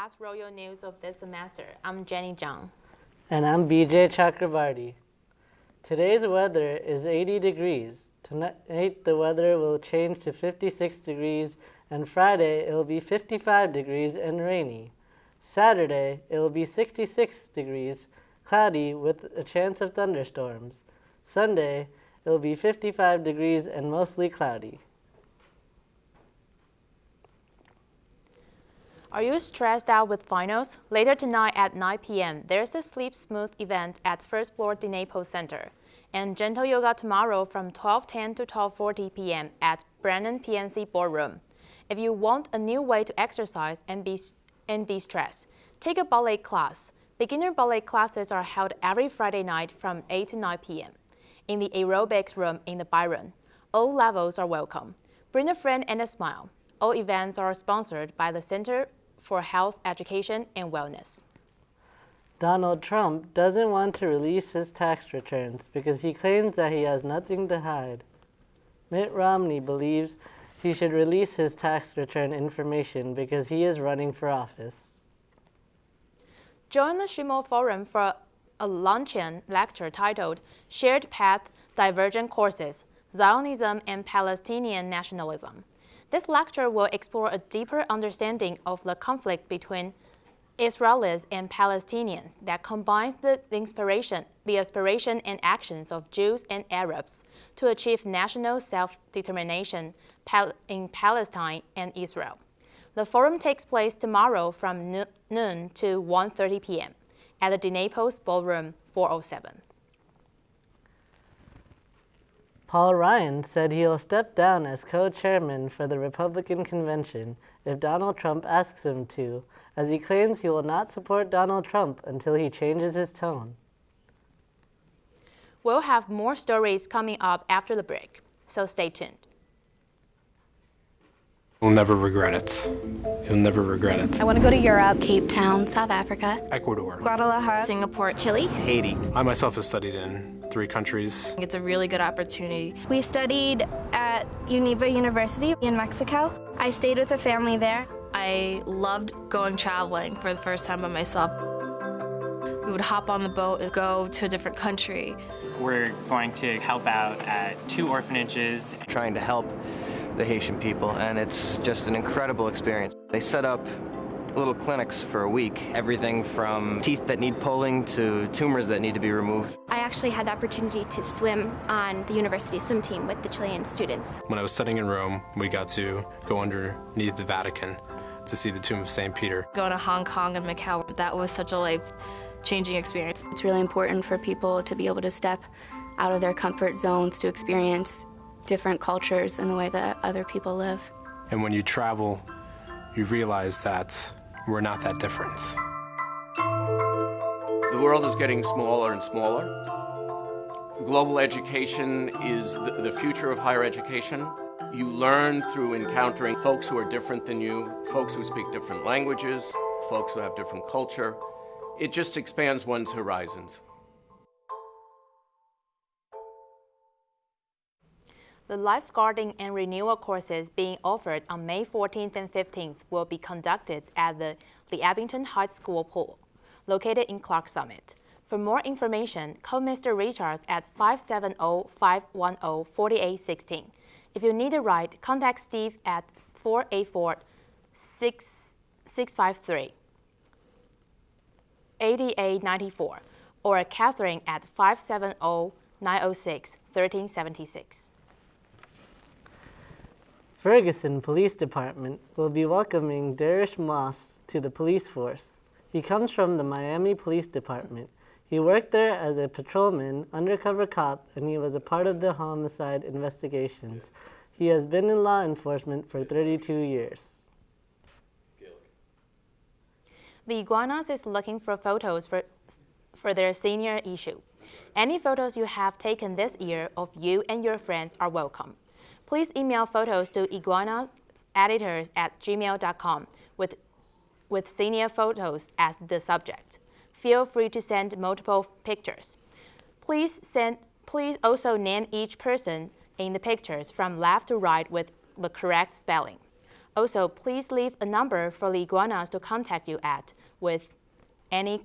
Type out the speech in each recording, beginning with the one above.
last royal news of this semester. I'm Jenny Zhang. And I'm BJ Chakrabarty. Today's weather is 80 degrees. Tonight the weather will change to 56 degrees, and Friday it will be 55 degrees and rainy. Saturday it will be 66 degrees, cloudy with a chance of thunderstorms. Sunday it will be 55 degrees and mostly cloudy. Are you stressed out with finals? Later tonight at 9 p.m., there's a Sleep Smooth event at First Floor Dinepo Center, and Gentle Yoga tomorrow from 12:10 to 12:40 p.m. at Brennan PNC Ballroom. If you want a new way to exercise and de-stress, take a ballet class. Beginner ballet classes are held every Friday night from 8 to 9 p.m. in the aerobics room in the Byron. All levels are welcome. Bring a friend and a smile. All events are sponsored by the Center for Health, Education, and Wellness. Donald Trump doesn't want to release his tax returns because he claims that he has nothing to hide. Mitt Romney believes he should release his tax return information because he is running for office. Join the Shimo Forum for a luncheon lecture titled Shared Path, Divergent Courses, Zionism and Palestinian Nationalism. This lecture will explore a deeper understanding of the conflict between Israelis and Palestinians that combines the aspiration and actions of Jews and Arabs to achieve national self-determination in Palestine and Israel. The forum takes place tomorrow from noon to 1:30 p.m. at the Dinepo's Ballroom 407. Paul Ryan said he'll step down as co-chairman for the Republican convention if Donald Trump asks him to, as he claims he will not support Donald Trump until he changes his tone. We'll have more stories coming up after the break, so stay tuned. You'll never regret it. You'll never regret it. I want to go to Europe, Cape Town, South Africa, Ecuador, Guadalajara, Singapore, Chile, Haiti. I myself have studied in 3 countries. It's a really good opportunity. We studied at Univa University in Mexico. I stayed with a family there. I loved going traveling for the first time by myself. We would hop on the boat and go to a different country. We're going to help out at 2 orphanages. Trying to help the Haitian people, and it's just an incredible experience. They set up little clinics for a week, everything from teeth that need pulling to tumors that need to be removed. I actually had the opportunity to swim on the university swim team with the Chilean students. When I was studying in Rome, we got to go underneath the Vatican to see the tomb of St. Peter. Going to Hong Kong and Macau, that was such a life-changing experience. It's really important for people to be able to step out of their comfort zones to experience different cultures and the way that other people live. And when you travel, you realize that we're not that different. The world is getting smaller and smaller. Global education is the future of higher education. You learn through encountering folks who are different than you, folks who speak different languages, folks who have different culture. It just expands one's horizons. The lifeguarding and renewal courses being offered on May 14th and 15th will be conducted at the Abington High School pool, located in Clark Summit. For more information, call Mr. Richards at 570-510-4816. If you need a ride, contact Steve at 484-653-8894 or Catherine at 570-906-1376. Ferguson Police Department will be welcoming Darish Moss to the police force. He comes from the Miami Police Department. He worked there as a patrolman, undercover cop, and he was a part of the homicide investigations. He has been in law enforcement for 32 years. The Iguanas is looking for photos for their senior issue. Any photos you have taken this year of you and your friends are welcome. Please email photos to iguanaseditors@gmail.com with senior photos as the subject. Feel free to send multiple pictures. Please also name each person in the pictures from left to right with the correct spelling. Also, please leave a number for the iguanas to contact you at with any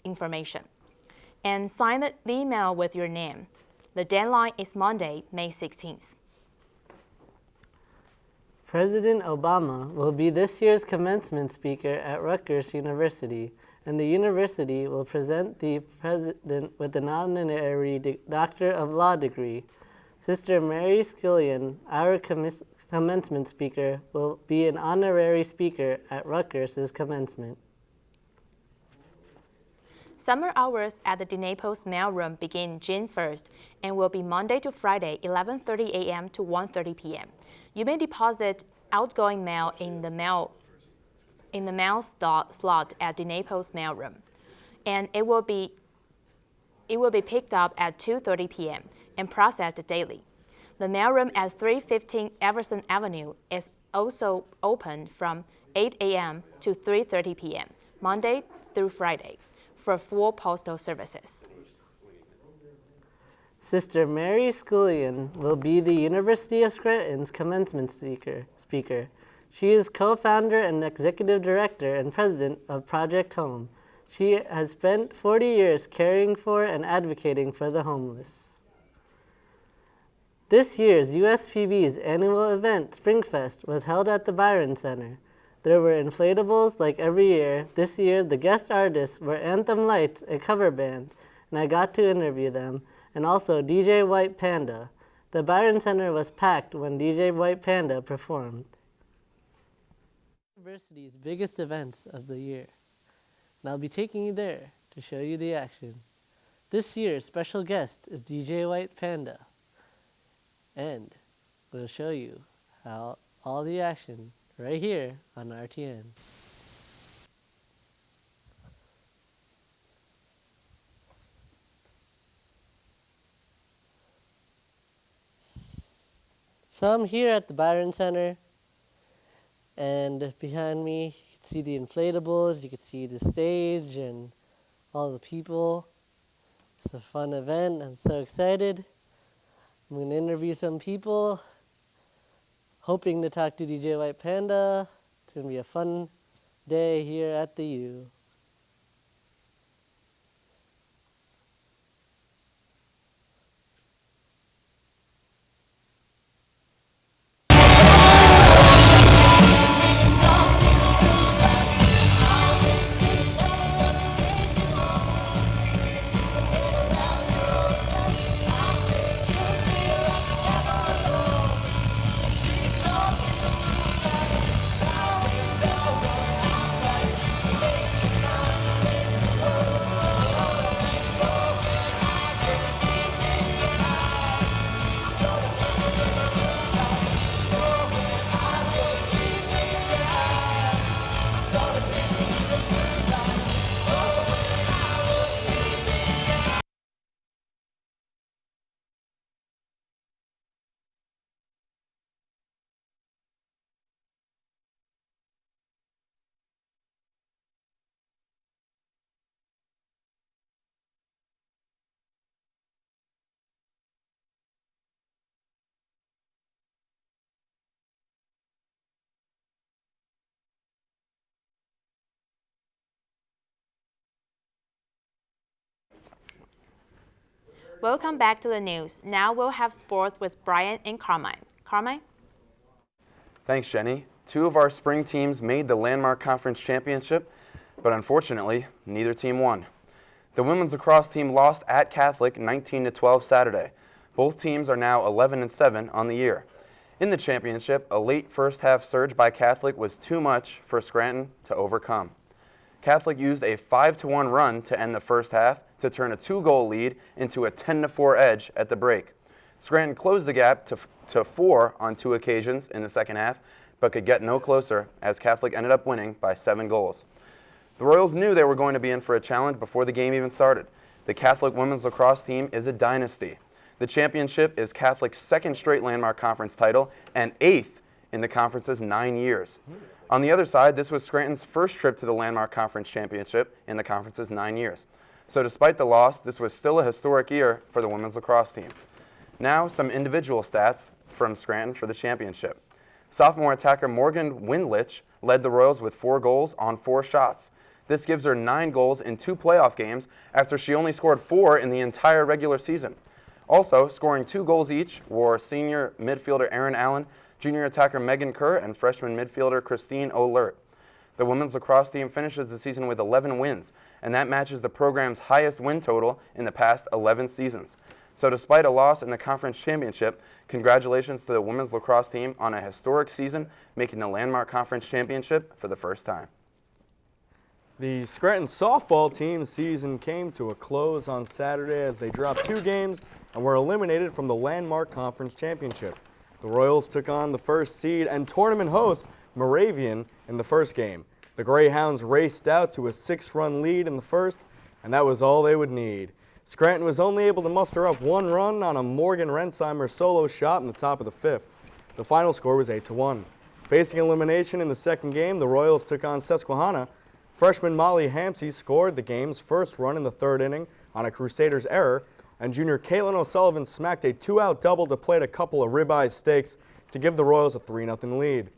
information. And sign the email with your name. The deadline is Monday, May 16th. President Obama will be this year's commencement speaker at Rutgers University, and the university will present the president with an honorary Doctor of Law degree. Sister Mary Skillion, our commencement speaker, will be an honorary speaker at Rutgers' commencement. Summer hours at the DeNaples mailroom begin June 1st and will be Monday to Friday, 11:30 a.m. to 1:30 p.m. You may deposit outgoing mail in the mail slot at DeNaples mailroom, and it will be picked up at 2:30 p.m. and processed daily. The mailroom at 315 Everson Avenue is also open from 8 a.m. to 3:30 p.m. Monday through Friday for full postal services. Sister Mary Skillion will be the University of Scranton's commencement speaker. She is co-founder and executive director and president of Project Home. She has spent 40 years caring for and advocating for the homeless. This year's USPB's annual event, Springfest, was held at the Byron Center. There were inflatables like every year. This year, the guest artists were Anthem Lights, a cover band, and I got to interview them, and also DJ White Panda. The Byron Center was packed when DJ White Panda performed. University's biggest events of the year, and I'll be taking you there to show you the action. This year's special guest is DJ White Panda, and we'll show you how all the action right here on RTN. So I'm here at the Byron Center, and behind me you can see the inflatables, you can see the stage and all the people. It's a fun event. I'm so excited. I'm going to interview some people, hoping to talk to DJ White Panda. It's going to be a fun day here at the U. Welcome back to the news. Now we'll have sports with Brian and Carmine. Carmine? Thanks, Jenny. Two of our spring teams made the Landmark Conference Championship, but unfortunately, neither team won. The women's lacrosse team lost at Catholic 19-12 Saturday. Both teams are now 11-7 on the year. In the championship, a late first-half surge by Catholic was too much for Scranton to overcome. Catholic used a 5-1 run to end the first half to turn a 2-goal lead into a 10-4 edge at the break. Scranton closed the gap to 4 on 2 occasions in the second half, but could get no closer as Catholic ended up winning by 7 goals. The Royals knew they were going to be in for a challenge before the game even started. The Catholic women's lacrosse team is a dynasty. The championship is Catholic's second straight Landmark Conference title and 8th in the conference's 9 years. On the other side, this was Scranton's first trip to the Landmark Conference Championship in the conference's 9 years. So despite the loss, this was still a historic year for the women's lacrosse team. Now, some individual stats from Scranton for the championship. Sophomore attacker Morgan Windlich led the Royals with 4 goals on 4 shots. This gives her 9 goals in 2 playoff games after she only scored 4 in the entire regular season. Also, scoring 2 goals each were senior midfielder Aaron Allen, junior attacker Megan Kerr, and freshman midfielder Christine O'Lert. The women's lacrosse team finishes the season with 11 wins, and that matches the program's highest win total in the past 11 seasons. So despite a loss in the conference championship, congratulations to the women's lacrosse team on a historic season, making the Landmark Conference Championship for the first time. The Scranton softball team season came to a close on Saturday as they dropped 2 games and were eliminated from the Landmark Conference Championship. The Royals took on the first seed and tournament host Moravian in the first game. The Greyhounds raced out to a 6-run lead in the first, and that was all they would need. Scranton was only able to muster up 1 run on a Morgan Rensheimer solo shot in the top of the 5th. The final score was 8-1. Facing elimination in the second game, the Royals took on Susquehanna. Freshman Molly Hampsey scored the game's first run in the 3rd inning on a Crusaders error, and junior Caitlin O'Sullivan smacked a 2-out double to plate a couple of ribeye steaks to give the Royals a 3-0 lead.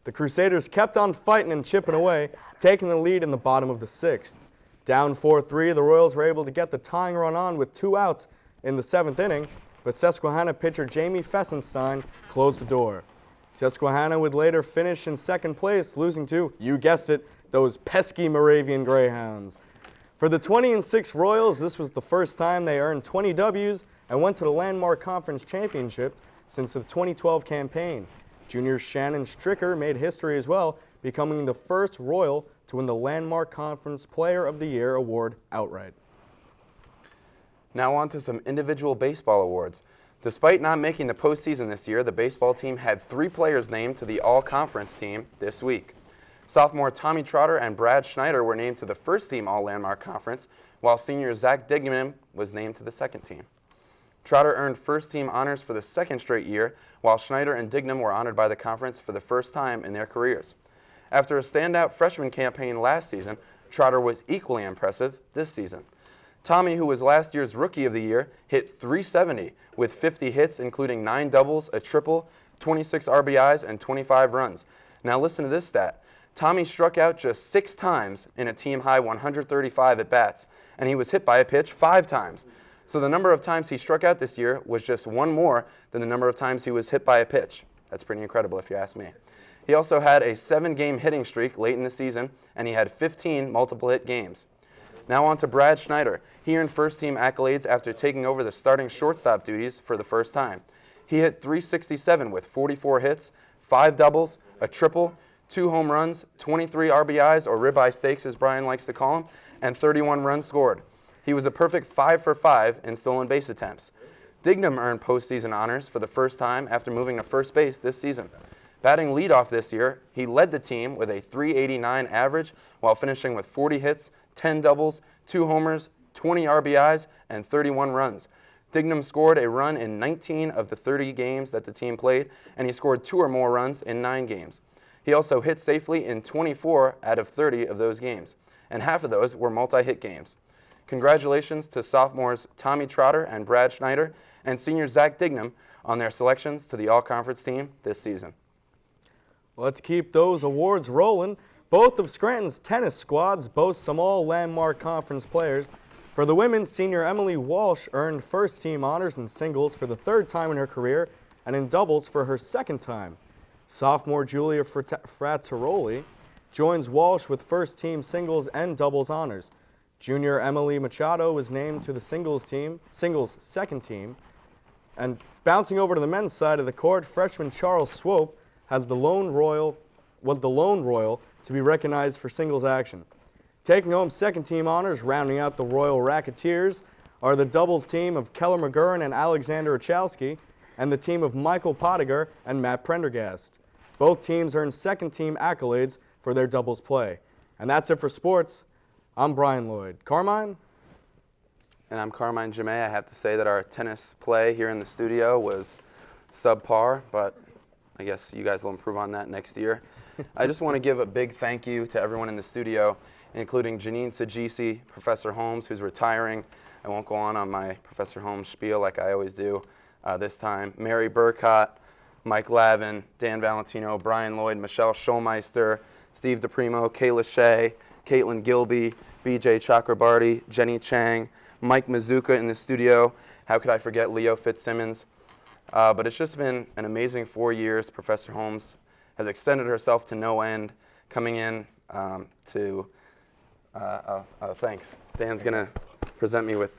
The Crusaders kept on fighting and chipping away, taking the lead in the bottom of the 6th. Down 4-3, the Royals were able to get the tying run on with 2 outs in the 7th inning, but Susquehanna pitcher Jamie Fessenstein closed the door. Susquehanna would later finish in 2nd place, losing to, you guessed it, those pesky Moravian Greyhounds. For the 20-6 Royals, this was the first time they earned 20 W's and went to the Landmark Conference Championship since the 2012 campaign. Junior Shannon Stricker made history as well, becoming the first Royal to win the Landmark Conference Player of the Year award outright. Now on to some individual baseball awards. Despite not making the postseason this year, the baseball team had 3 players named to the All-Conference team this week. Sophomore Tommy Trotter and Brad Schneider were named to the first team All-Landmark Conference, while senior Zach Dignam was named to the second team. Trotter earned first-team honors for the 2nd straight year, while Schneider and Dignam were honored by the conference for the first time in their careers. After a standout freshman campaign last season, Trotter was equally impressive this season. Tommy, who was last year's Rookie of the Year, hit .370 with 50 hits, including 9 doubles, a triple, 26 RBIs, and 25 runs. Now listen to this stat. Tommy struck out just 6 times in a team-high 135 at-bats, and he was hit by a pitch 5 times. So the number of times he struck out this year was just 1 more than the number of times he was hit by a pitch. That's pretty incredible if you ask me. He also had a 7-game hitting streak late in the season, and he had 15 multiple-hit games. Now on to Brad Schneider. He earned first-team accolades after taking over the starting shortstop duties for the first time. He hit .367 with 44 hits, 5 doubles, a triple, 2 home runs, 23 RBIs, or ribeye steaks as Brian likes to call them, and 31 runs scored. He was a perfect 5 for 5 in stolen base attempts. Dignam earned postseason honors for the first time after moving to first base this season. Batting leadoff this year, he led the team with a .389 average while finishing with 40 hits, 10 doubles, 2 homers, 20 RBIs, and 31 runs. Dignam scored a run in 19 of the 30 games that the team played, and he scored 2 or more runs in 9 games. He also hit safely in 24 out of 30 of those games, and half of those were multi-hit games. Congratulations to sophomores Tommy Trotter and Brad Schneider and senior Zach Dignam on their selections to the All-Conference team this season. Let's keep those awards rolling. Both of Scranton's tennis squads boast some All-Landmark Conference players. For the women, senior Emily Walsh earned first-team honors in singles for the 3rd time in her career and in doubles for her 2nd time. Sophomore Julia Frattaroli joins Walsh with first-team singles and doubles honors. Junior Emily Machado was named to the singles 2nd team. And bouncing over to the men's side of the court, freshman Charles Swope was the lone Royal to be recognized for singles action. Taking home 2nd team honors, rounding out the Royal Racketeers, are the doubles team of Keller McGurran and Alexander Ochowski, and the team of Michael Pottiger and Matt Prendergast. Both teams earned 2nd team accolades for their doubles play. And that's it for sports. I'm Brian Lloyd. Carmine? And I'm Carmine Jamea. I have to say that our tennis play here in the studio was subpar, but I guess you guys will improve on that next year. I just want to give a big thank you to everyone in the studio, including Janine Sagisi, Professor Holmes, who's retiring. I won't go on my Professor Holmes spiel like I always do this time. Mary Burkott, Mike Lavin, Dan Valentino, Brian Lloyd, Michelle Schulmeister, Steve DePrimo, Kayla Shea, Caitlin Gilby, BJ Chakrabarty, Jenny Chang, Mike Mizuka in the studio. How could I forget Leo Fitzsimmons? But it's just been an amazing 4 years. Professor Holmes has extended herself to no end, coming in thanks. Dan's going to present me with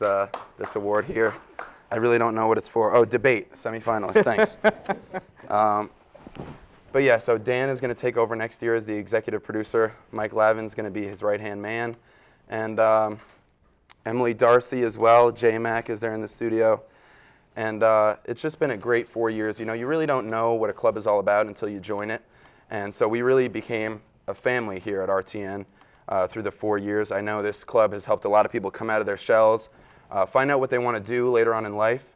this award here. I really don't know what it's for. Oh, debate, semifinalist, thanks. But yeah, so Dan is going to take over next year as the executive producer. Mike Lavin's going to be his right-hand man. And Emily Darcy as well. J-Mac is there in the studio. And it's just been a great 4 years. You know, you really don't know what a club is all about until you join it. And so we really became a family here at RTN through the 4 years. I know this club has helped a lot of people come out of their shells, find out what they want to do later on in life.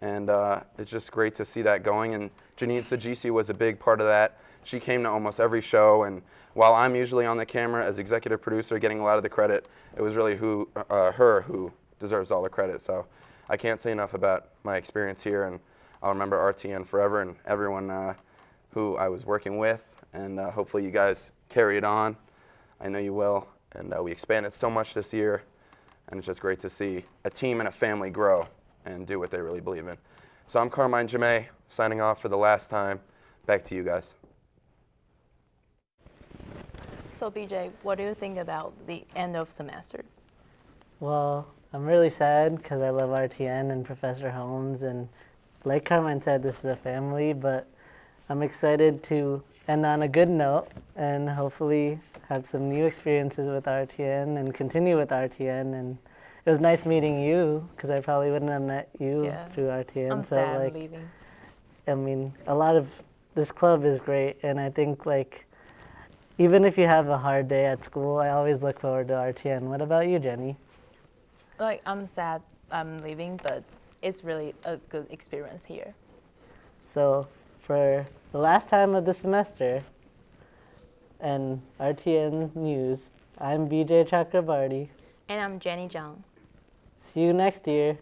And it's just great to see that going. And Janine Sajisi was a big part of that. She came to almost every show. And while I'm usually on the camera as executive producer getting a lot of the credit, it was really her who deserves all the credit. So I can't say enough about my experience here. And I'll remember RTN forever and everyone who I was working with. And hopefully you guys carry it on. I know you will. And we expanded so much this year. And it's just great to see a team and a family grow and do what they really believe in. So I'm Carmine Jamay, signing off for the last time. Back to you guys. So BJ, what do you think about the end of semester? Well, I'm really sad because I love RTN and Professor Holmes, and like Carmine said, this is a family, but I'm excited to end on a good note and hopefully have some new experiences with RTN and continue with RTN. And it was nice meeting you because I probably wouldn't have met you through RTN. I'm sad leaving. I mean, a lot of this club is great, and I think even if you have a hard day at school, I always look forward to RTN. What about you, Jenny? I'm sad I'm leaving, but it's really a good experience here. So for the last time of the semester and RTN News, I'm BJ Chakrabarty. And I'm Jenny Zhang. See you next year.